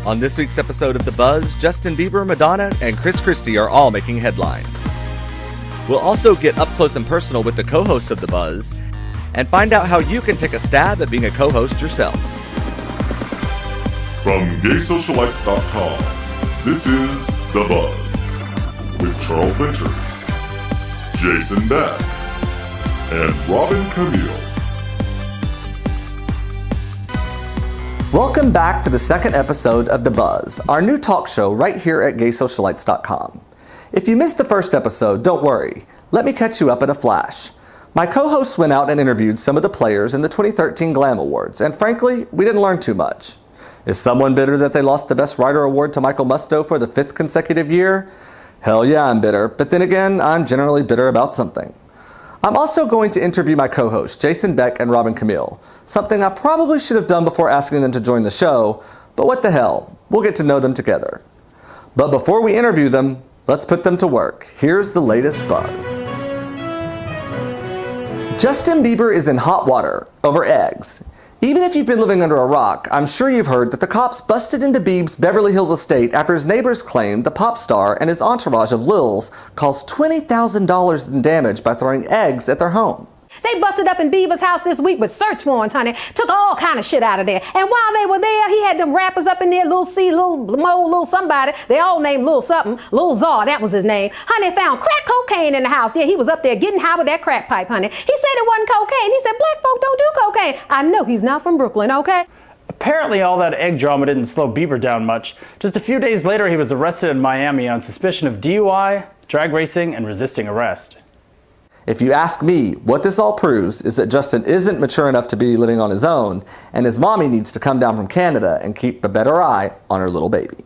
On this week's episode of The Buzz, Justin Bieber, Madonna, and Chris Christie are all making headlines. We'll also get up close and personal with the co-hosts of The Buzz and find out how you can take a stab at being a co-host yourself. From GaySocialites.com, this is The Buzz with Charles Venters, Jason Beck, and Robbyne Kaamil. Welcome back for the second episode of The Buzz, our new talk show right here at GaySocialites.com. If you missed the first episode, don't worry. Let me catch you up in a flash. My co-hosts went out and interviewed some of the players in the 2013 Glam Awards, and frankly, we didn't learn too much. Is someone bitter that they lost the Best Writer award to Michael Musto for the 5th consecutive year? Hell yeah, I'm bitter, but then again, I'm generally bitter about something. I'm also going to interview my co-hosts, Jason Beck and Robbyne Kaamil, something I probably should have done before asking them to join the show, but what the hell, we'll get to know them together. But before we interview them, let's put them to work. Here's the latest buzz. Justin Bieber is in hot water over eggs. Even if you've been living under a rock, I'm sure you've heard that the cops busted into Bieb's Beverly Hills estate after his neighbors claimed the pop star and his entourage of Lils caused $20,000 in damage by throwing eggs at their home. They busted up in Bieber's house this week with search warrants, honey. Took all kind of shit out of there. And while they were there, he had them rappers up in there, Lil C, Lil Mo, Lil somebody. They all named Lil something. Lil Czar, that was his name. Honey, found crack cocaine in the house. Yeah, he was up there getting high with that crack pipe, honey. He said it wasn't cocaine. He said black folk don't do cocaine. I know he's not from Brooklyn, okay? Apparently all that egg drama didn't slow Bieber down much. Just a few days later, he was arrested in Miami on suspicion of DUI, drag racing, and resisting arrest. If you ask me, what this all proves is that Justin isn't mature enough to be living on his own, and his mommy needs to come down from Canada and keep a better eye on her little baby.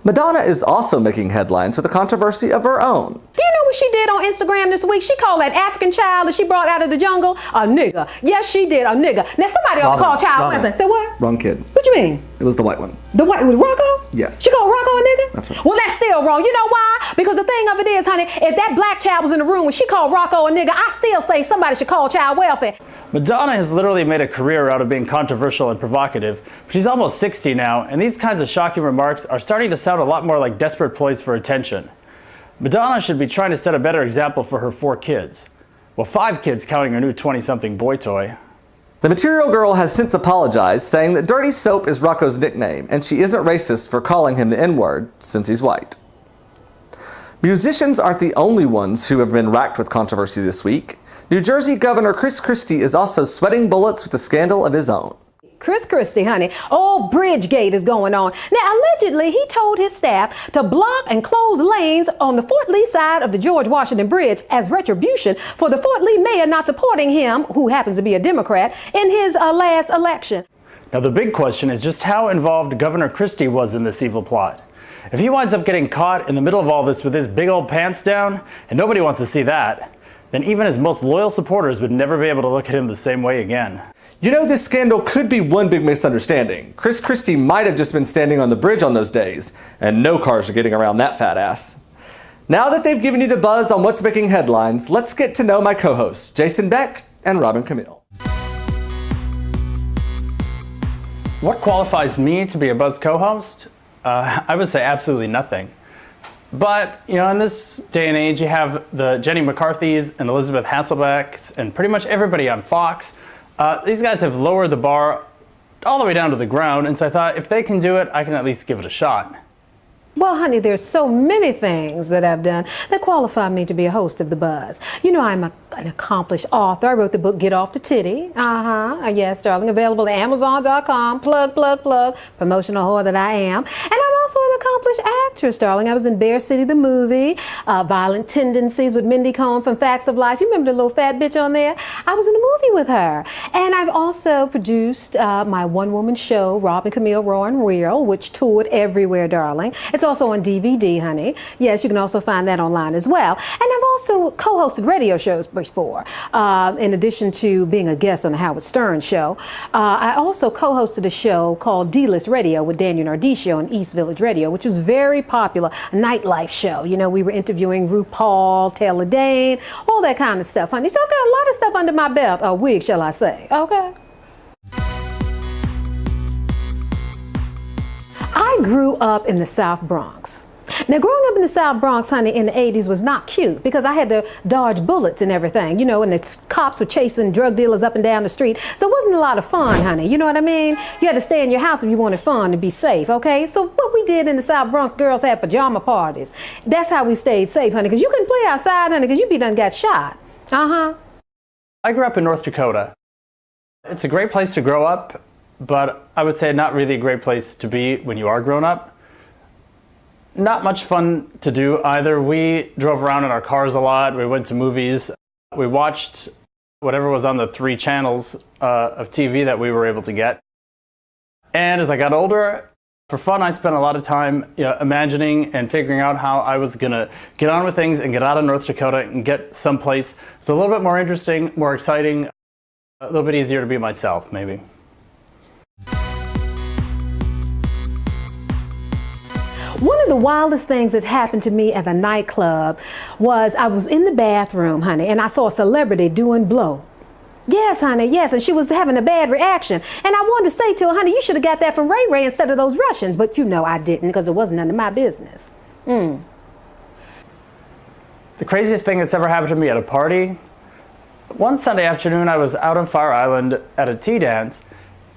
Madonna is also making headlines with a controversy of her own. Do you know what she did on Instagram this week? She called that African child that she brought out of the jungle a nigga. Yes, she did, a nigga. Now somebody ought to call child welfare. Say what? Wrong kid. What you mean? It was the white one. The white with Rocco? Yes. She called Rocco a nigga? That's right. Well, that's still wrong. You know why? Because the thing of it is, honey, if that black child was in the room when she called Rocco a nigga, I still say somebody should call child welfare. Madonna has literally made a career out of being controversial and provocative. She's almost 60 now, and these kinds of shocking remarks are starting to sound a lot more like desperate ploys for attention. Madonna should be trying to set a better example for her 4 kids. Well, 5 kids counting her new 20-something boy toy. The Material Girl has since apologized, saying that Dirty Soap is Rocco's nickname, and she isn't racist for calling him the N-word, since he's white. Musicians aren't the only ones who have been racked with controversy this week. New Jersey Governor Chris Christie is also sweating bullets with a scandal of his own. Chris Christie, honey, old Bridgegate is going on. Now, allegedly, he told his staff to block and close lanes on the Fort Lee side of the George Washington Bridge as retribution for the Fort Lee mayor not supporting him, who happens to be a Democrat, in his last election. Now, the big question is just how involved Governor Christie was in this evil plot. If he winds up getting caught in the middle of all this with his big old pants down, and nobody wants to see that, then even his most loyal supporters would never be able to look at him the same way again. You know, this scandal could be one big misunderstanding. Chris Christie might have just been standing on the bridge on those days, and no cars are getting around that fat ass. Now that they've given you the buzz on what's making headlines, let's get to know my co-hosts, Jason Beck and Robbyne Kaamil. What qualifies me to be a Buzz co-host? I would say absolutely nothing. But, you know, in this day and age, you have the Jenny McCarthy's and Elizabeth Hasselbeck's and pretty much everybody on Fox. These guys have lowered the bar all the way down to the ground, and so I thought if they can do it, I can at least give it a shot. Well, honey, there's so many things that I've done that qualify me to be a host of The Buzz. You know, I'm an accomplished author. I wrote the book Get Off the Titty. Yes, darling. Available at Amazon.com. Plug, plug, plug. Promotional whore that I am. And I'm also an accomplished actress, darling. I was in Bear City, the movie. Violent Tendencies with Mindy Cohn from Facts of Life. You remember the little fat bitch on there? I was in a movie with her. And I've also produced my one-woman show, Robbyne Kaamil Raw and Real, which toured everywhere, darling. It's also on DVD, honey. Yes, you can also find that online as well. And I've also co-hosted radio shows before, in addition to being a guest on the Howard Stern show. I also co-hosted a show called D-List Radio with Daniel Nardisio on East Village Radio, which was very popular, a nightlife show. You know, we were interviewing RuPaul, Taylor Dayne, all that kind of stuff, honey. So I've got a lot of stuff under my belt, a wig, shall I say, okay? I grew up in the South Bronx. Now, growing up in the South Bronx, honey, in the 80s was not cute because I had to dodge bullets and everything, you know, and the cops were chasing drug dealers up and down the street. So it wasn't a lot of fun, honey. You know what I mean? You had to stay in your house if you wanted fun to be safe, okay? So what we did in the South Bronx, girls had pajama parties. That's how we stayed safe, honey, because you couldn't play outside, honey, because you'd be done got shot. Uh-huh. I grew up in North Dakota. It's a great place to grow up, but I would say not really a great place to be when you are grown up. Not much fun to do either. We drove around in our cars a lot. We went to movies. We watched whatever was on the 3 channels of TV that we were able to get. And as I got older, for fun, I spent a lot of time imagining and figuring out how I was going to get on with things and get out of North Dakota and get someplace. So a little bit more interesting, more exciting, a little bit easier to be myself, maybe. One of the wildest things that happened to me at the nightclub was I was in the bathroom, honey, and I saw a celebrity doing blow. Yes, honey, yes, and she was having a bad reaction. And I wanted to say to her, honey, you should have got that from Ray Ray instead of those Russians. But you know I didn't because it wasn't none of my business. The craziest thing that's ever happened to me at a party, one Sunday afternoon I was out on Fire Island at a tea dance,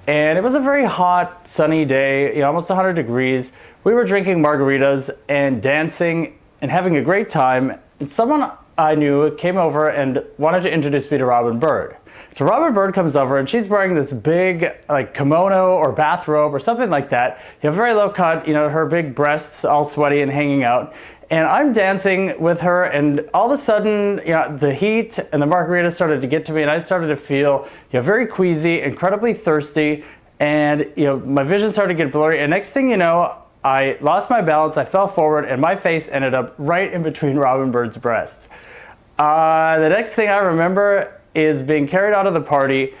and it was a very hot, sunny day, almost 100 degrees. We were drinking margaritas and dancing and having a great time. And someone I knew came over and wanted to introduce me to Robbyne Bird. So Robbyne Bird comes over and she's wearing this big kimono or bathrobe or something like that. Very low cut, her big breasts all sweaty and hanging out. And I'm dancing with her, and all of a sudden, the heat and the margarita started to get to me, and I started to feel very queasy, incredibly thirsty, and my vision started to get blurry. And next thing you know, I lost my balance, I fell forward, and my face ended up right in between Robbyne Bird's breasts. The next thing I remember is being carried out of the party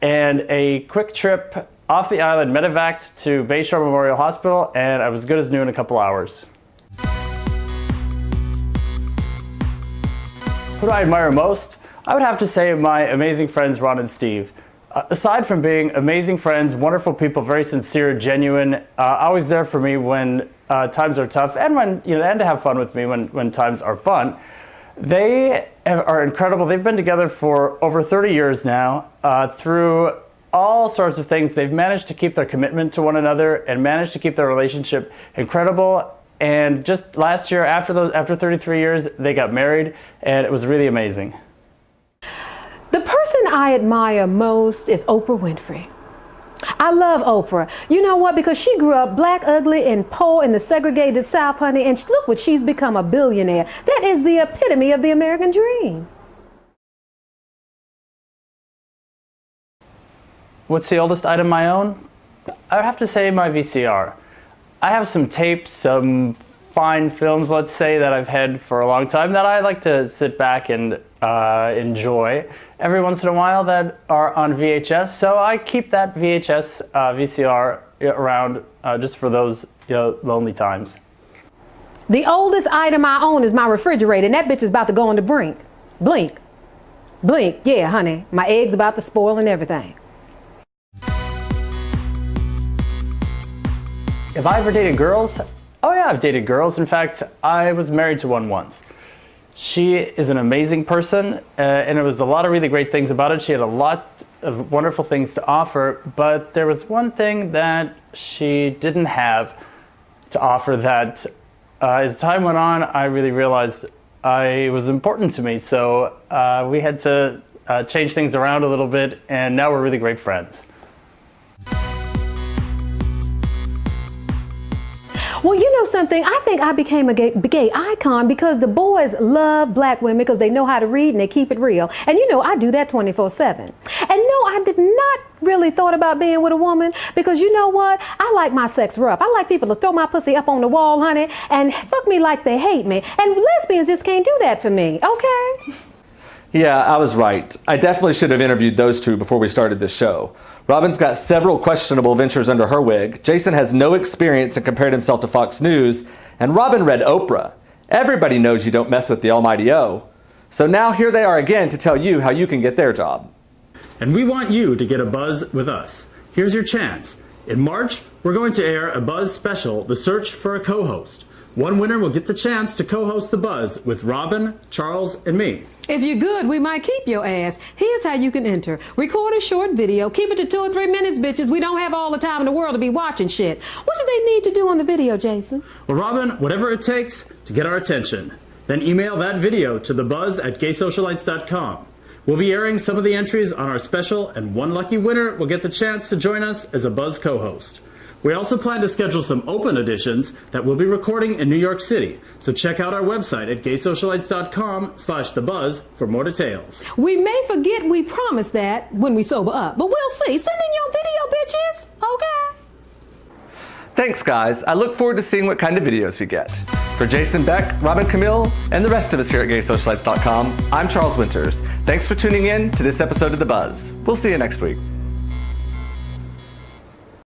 and a quick trip off the island, medevaced to Bayshore Memorial Hospital, and I was good as new in a couple hours. Who do I admire most? I would have to say my amazing friends Ron and Steve. Aside from being amazing friends, wonderful people, very sincere, genuine, always there for me when times are tough, and when and to have fun with me when times are fun. They are incredible. They've been together for over 30 years now. Through all sorts of things, they've managed to keep their commitment to one another and managed to keep their relationship incredible. And just last year, after 33 years, they got married, and it was really amazing. The person I admire most is Oprah Winfrey. I love Oprah. You know what? Because she grew up black, ugly, and poor in the segregated South, honey, and look what she's become, a billionaire. That is the epitome of the American dream. What's the oldest item I own? I would have to say my VCR. I have some tapes, some fine films, let's say, that I've had for a long time that I like to sit back and enjoy every once in a while that are on VHS. So I keep that VCR around just for those lonely times. The oldest item I own is my refrigerator, and that bitch is about to go on the brink. Blink. Blink. Yeah, honey. My eggs about to spoil and everything. Have I ever dated girls? Oh yeah, I've dated girls. In fact, I was married to one once. She is an amazing person, and there was a lot of really great things about it. She had a lot of wonderful things to offer, but there was one thing that she didn't have to offer that as time went on, I really realized it was important to me. So we had to change things around a little bit, and now we're really great friends. Well, you know something? I think I became a gay icon because the boys love black women because they know how to read and they keep it real. And I do that 24/7. And no, I did not really thought about being with a woman because you know what? I like my sex rough. I like people to throw my pussy up on the wall, honey, and fuck me like they hate me. And lesbians just can't do that for me, okay? Yeah, I was right. I definitely should have interviewed those two before we started this show. Robin's got several questionable ventures under her wig. Jason has no experience and compared himself to Fox News. And Robin read Oprah. Everybody knows you don't mess with the almighty O. So now here they are again to tell you how you can get their job. And we want you to get a buzz with us. Here's your chance. In March, we're going to air a Buzz special, The Search for a Co-Host. One winner will get the chance to co-host The Buzz with Robbyne, Charles, and me. If you're good, we might keep your ass. Here's how you can enter. Record a short video. Keep it to 2 or 3 minutes, bitches. We don't have all the time in the world to be watching shit. What do they need to do on the video, Jason? Well, Robbyne, whatever it takes to get our attention. Then email that video to thebuzz@gaysocialites.com. We'll be airing some of the entries on our special, and one lucky winner will get the chance to join us as a Buzz co-host. We also plan to schedule some open editions that we'll be recording in New York City, so check out our website at gaysocialites.com/thebuzz for more details. We may forget we promised that when we sober up, but we'll see. Send in your video, bitches. Okay? Thanks, guys. I look forward to seeing what kind of videos we get. For Jason, Beck, Robbyne, Kaamil, and the rest of us here at gaysocialites.com, I'm Charles Winters. Thanks for tuning in to this episode of The Buzz. We'll see you next week.